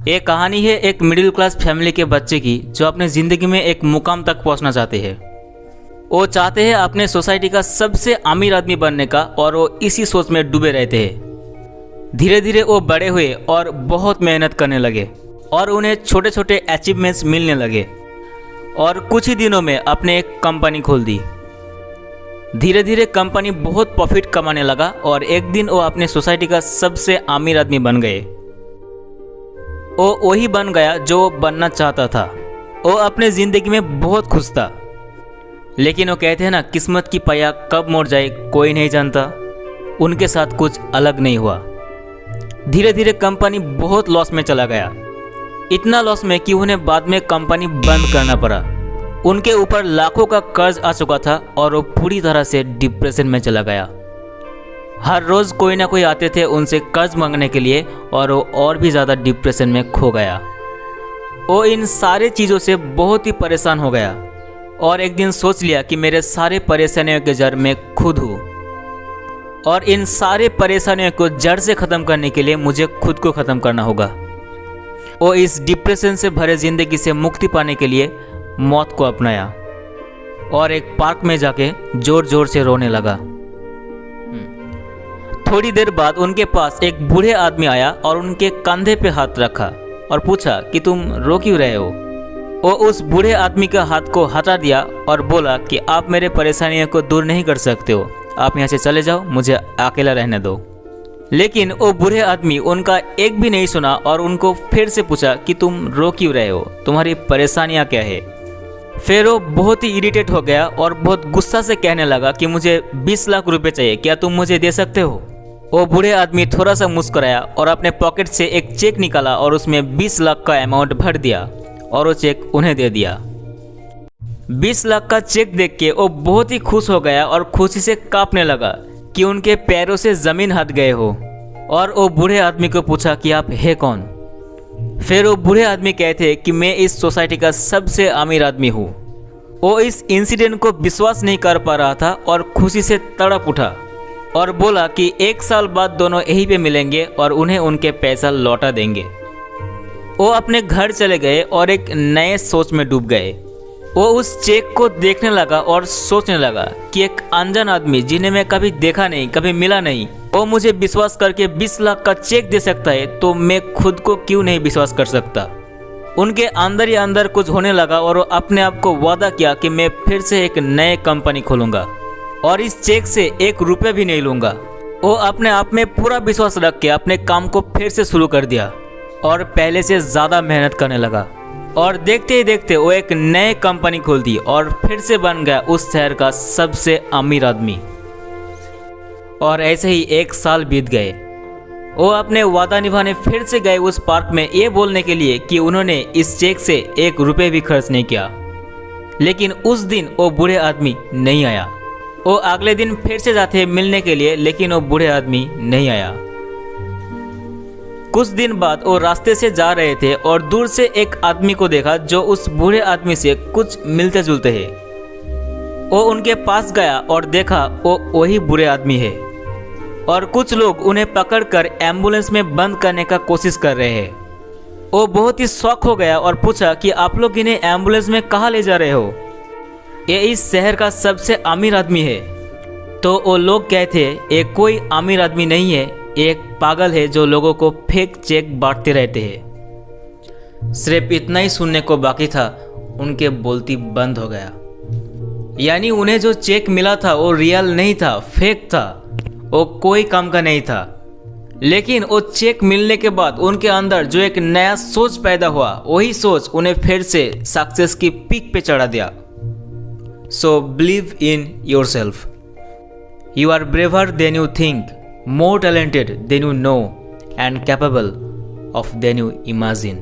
ये कहानी है एक मिडिल क्लास फैमिली के बच्चे की जो अपने ज़िंदगी में एक मुकाम तक पहुंचना चाहते हैं। वो चाहते हैं अपने सोसाइटी का सबसे अमीर आदमी बनने का और वो इसी सोच में डूबे रहते हैं। धीरे धीरे वो बड़े हुए और बहुत मेहनत करने लगे और उन्हें छोटे छोटे अचीवमेंट्स मिलने लगे और कुछ ही दिनों में अपने एक कंपनी खोल दी। धीरे धीरे कंपनी बहुत प्रॉफिट कमाने लगा और एक दिन वो अपने सोसाइटी का सबसे अमीर आदमी बन गए। वो वही बन गया जो वो बनना चाहता था। वो अपने ज़िंदगी में बहुत खुश था, लेकिन वो कहते हैं ना, किस्मत की पहिया कब मोड़ जाए कोई नहीं जानता। उनके साथ कुछ अलग नहीं हुआ। धीरे धीरे कंपनी बहुत लॉस में चला गया, इतना लॉस में कि उन्हें बाद में कंपनी बंद करना पड़ा। उनके ऊपर लाखों का कर्ज आ चुका था और वो पूरी तरह से डिप्रेशन में चला गया। हर रोज़ कोई ना कोई आते थे उनसे कर्ज मांगने के लिए और वो और भी ज़्यादा डिप्रेशन में खो गया। वो इन सारे चीज़ों से बहुत ही परेशान हो गया और एक दिन सोच लिया कि मेरे सारे परेशानियों के जड़ मैं खुद हूँ और इन सारे परेशानियों को जड़ से ख़त्म करने के लिए मुझे खुद को ख़त्म करना होगा। वो इस डिप्रेशन से भरे ज़िंदगी से मुक्ति पाने के लिए मौत को अपनाया और एक पार्क में जाके जोर जोर से रोने लगा। थोड़ी देर बाद उनके पास एक बूढ़े आदमी आया और उनके कंधे पे हाथ रखा और पूछा कि तुम रो क्यों रहे हो। वो उस बूढ़े आदमी का हाथ को हटा दिया और बोला कि आप मेरे परेशानियों को दूर नहीं कर सकते हो, आप यहाँ से चले जाओ, मुझे अकेला रहने दो। लेकिन वो बूढ़े आदमी उनका एक भी नहीं सुना और उनको फिर से पूछा कि तुम रो क्यों रहे हो, तुम्हारी परेशानियाँ क्या है। फिर वो बहुत ही इरिटेट हो गया और बहुत गुस्सा से कहने लगा कि मुझे 20 लाख रुपए चाहिए, क्या तुम मुझे दे सकते हो। वो बूढ़े आदमी थोड़ा सा मुस्कुराया और अपने पॉकेट से एक चेक निकाला और उसमें 20 लाख का अमाउंट भर दिया और वो चेक उन्हें दे दिया। 20 लाख का चेक देख के वो बहुत ही खुश हो गया और खुशी से कांपने लगा कि उनके पैरों से ज़मीन हट गए हो। और वो बूढ़े आदमी को पूछा कि आप है कौन। फिर वो बूढ़े आदमी कहते कि मैं इस सोसाइटी का सबसे अमीर आदमी हूँ। वो इस इंसिडेंट को विश्वास नहीं कर पा रहा था और खुशी से तड़प उठा और बोला कि 1 साल बाद दोनों यहीं पे मिलेंगे और उन्हें उनके पैसा लौटा देंगे। वो अपने घर चले गए और एक नए सोच में डूब गए। वो उस चेक को देखने लगा और सोचने लगा कि एक अनजान आदमी जिन्हें मैं कभी देखा नहीं, कभी मिला नहीं, वो मुझे विश्वास करके 20 लाख का चेक दे सकता है, तो मैं खुद को क्यों नहीं विश्वास कर सकता। उनके अंदर ही अंदर कुछ होने लगा और वो अपने आप को वादा किया कि मैं फिर से एक नए कंपनी खोलूँगा और इस चेक से 1 रुपये भी नहीं लूँगा। वो अपने आप में पूरा विश्वास रख के अपने काम को फिर से शुरू कर दिया और पहले से ज़्यादा मेहनत करने लगा और देखते ही देखते वो एक नए कंपनी खोल दी और फिर से बन गया उस शहर का सबसे अमीर आदमी। और ऐसे ही 1 साल बीत गए। वो अपने वादा निभाने फिर से गए उस पार्क में ये बोलने के लिए कि उन्होंने इस चेक से 1 रुपये भी खर्च नहीं किया। लेकिन उस दिन वो बूढ़े आदमी नहीं आया। वो अगले दिन फिर से जाते मिलने के लिए, लेकिन वो बूढ़े आदमी नहीं आया। कुछ दिन बाद वो रास्ते से जा रहे थे और दूर से एक आदमी को देखा जो उस बूढ़े आदमी से कुछ मिलते जुलते हैं। वो उनके पास गया और देखा वो वही बूढ़े आदमी है और कुछ लोग उन्हें पकड़कर एम्बुलेंस में बंद करने का कोशिश कर रहे हैं। वो बहुत ही शॉक हो गया और पूछा कि आप लोग इन्हें एम्बुलेंस में कहाँ ले जा रहे हो, ये इस शहर का सबसे अमीर आदमी है। तो वो लोग कहते ये कोई अमीर आदमी नहीं है, एक पागल है जो लोगों को फेक चेक बांटते रहते हैं। सिर्फ इतना ही सुनने को बाकी था, उनके बोलती बंद हो गया। यानी उन्हें जो चेक मिला था वो रियल नहीं था, फेक था, वो कोई काम का नहीं था। लेकिन वो चेक मिलने के बाद उनके अंदर जो एक नया सोच पैदा हुआ, वही सोच उन्हें फिर से सक्सेस की पीक पे चढ़ा दिया। So believe in yourself. You are braver than you think, more talented than you know, and capable of than you imagine.